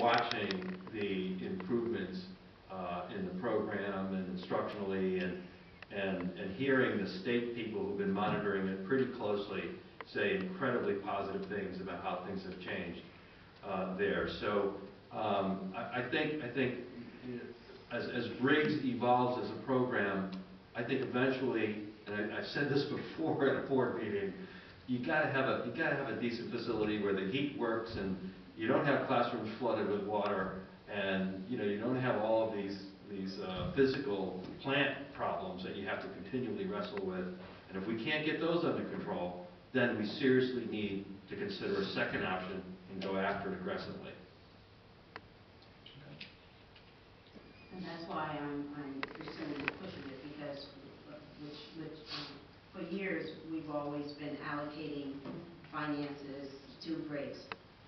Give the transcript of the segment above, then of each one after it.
watching the improvements in the program and instructionally, and hearing the state people who've been monitoring it pretty closely say incredibly positive things about how things have changed there. So I think as Briggs evolves as a program, I think eventually, and I've said this before at a board meeting, you gotta have a decent facility where the heat works and you don't have classrooms flooded with water, and you don't have all of these physical plant problems that you have to continually wrestle with. And if we can't get those under control, then we seriously need to consider a second option and go after it aggressively. And that's why I'm pursuing and pushing it, because for years we've always been allocating finances to Briggs,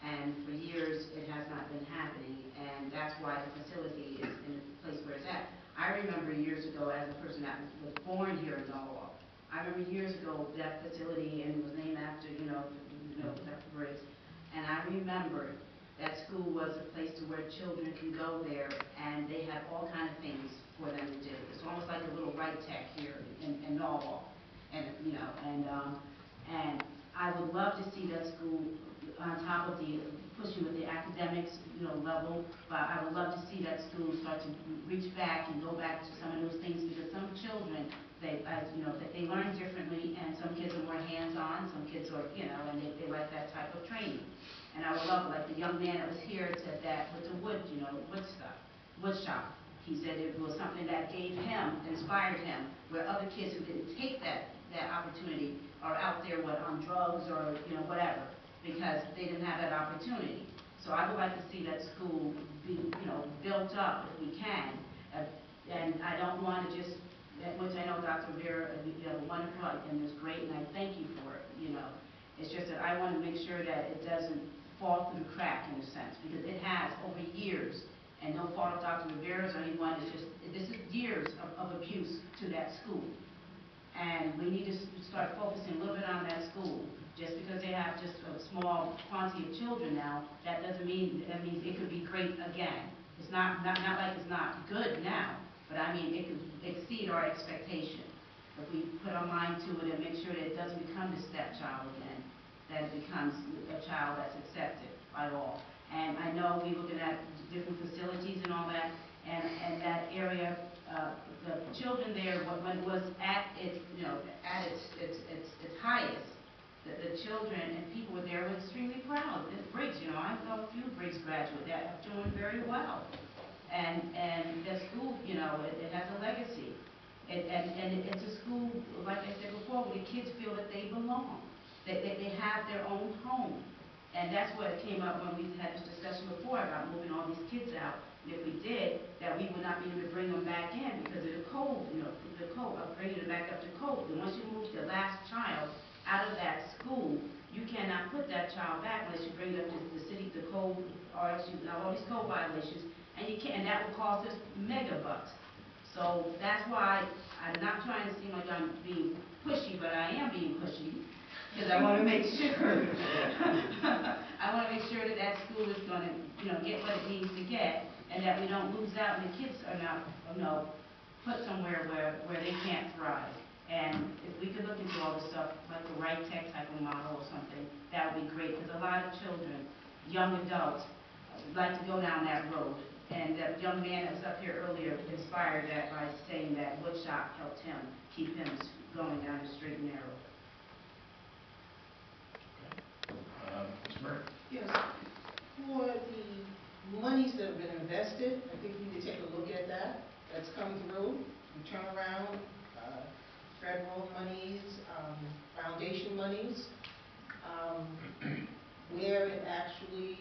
and for years it has not been happening, and that's why the facility is in the place where it's at. I remember years ago, as a person that was born here in Norwalk, I remember years ago that facility, and it was named after Dr. Briggs, and I remember that school was a place to where children can go there, and they had all kinds of things for them to do. It's almost like a little right tech here in Norwalk, and and I would love to see that school on top of the pushing with the academics, level. But I would love to see that school start to reach back and go back to some of those things, because some children, they learn differently, and some kids are more hands-on, some kids are, and they like that type of training. And I would love, like the young man that was here said that with the wood, wood shop. He said it was something that gave him, inspired him, where other kids who didn't take that opportunity are out there on drugs or whatever, because they didn't have that opportunity. So I would like to see that school be built up if we can, and I don't want to just, which I know Dr. Vera, wonderful and is great, and I thank you for it. It's just that I want to make sure that it doesn't fall through the crack in a sense, because it has over years, and no fault of Dr. Rivera's or anyone, this is years of abuse to that school. And we need to start focusing a little bit on that school. Just because they have just a small quantity of children now, that doesn't mean, that means it could be great again. It's not like it's not good now, but I mean, it could exceed our expectation. If we put our mind to it and make sure that it doesn't become the stepchild again, that it becomes a child that's accepted by all. And I know we're looking at different facilities and all that, and that area, the children there, when it was at its, at its highest, the children and people were there were extremely proud. Briggs, I know a few Briggs graduates that are doing very well, and the school, it has a legacy. And it's a school, like I said before, where the kids feel that they belong. They have their own home. And that's what came up when we had this discussion before about moving all these kids out. And if we did, that we would not be able to bring them back in because of the code, the code, bringing them back up to code. And once you move the last child out of that school, you cannot put that child back unless you bring them to the city, the code, or else you have all these code violations. And you can't, and that will cost us mega bucks. So that's why I'm not trying to seem like I'm being pushy, but I am being pushy. Because I want to make sure, that school is going to, get what it needs to get, and that we don't lose out, and the kids are not, put somewhere where they can't thrive. And if we could look into all this stuff, like the right tech type of model or something, that would be great. Because a lot of children, young adults, like to go down that road. And that young man that was up here earlier inspired that by saying that woodshop helped him keep him going down the straight and narrow. Ms. Murray? Yes. For the monies that have been invested, I think we need to take a look at that. That's come through. We turn around federal monies, foundation monies, where it actually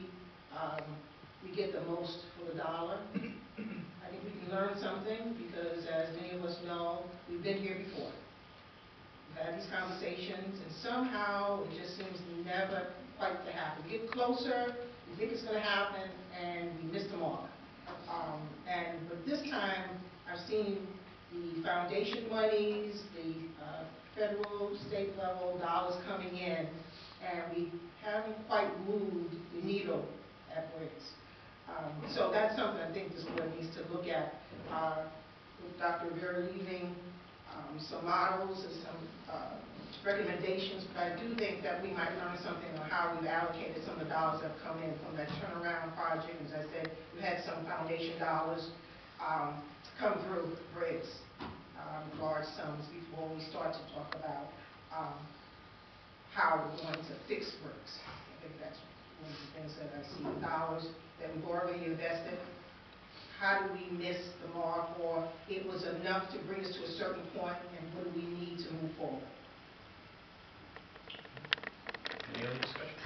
we get the most for the dollar. I think we can learn something because, as many of us know, we've been here before. We've had these conversations, and somehow it just seems never quite to happen. We get closer, we think it's going to happen, and we miss the mark. But this time, I've seen the foundation monies, the federal, state level dollars coming in, and we haven't quite moved the needle at Briggs. Dr. Vera leaving some models and some recommendations, but I do think that we might learn something on how we've allocated some of the dollars that have come in from that turnaround project. As I said, we had some foundation dollars come through bricks, large sums, before we start to talk about how we're going to fix bricks. I think that's one of the things that I see, the dollars that we've already invested. How do we miss the mark, or it was enough to bring us to a certain point, and what do we need to move forward? Any other discussion?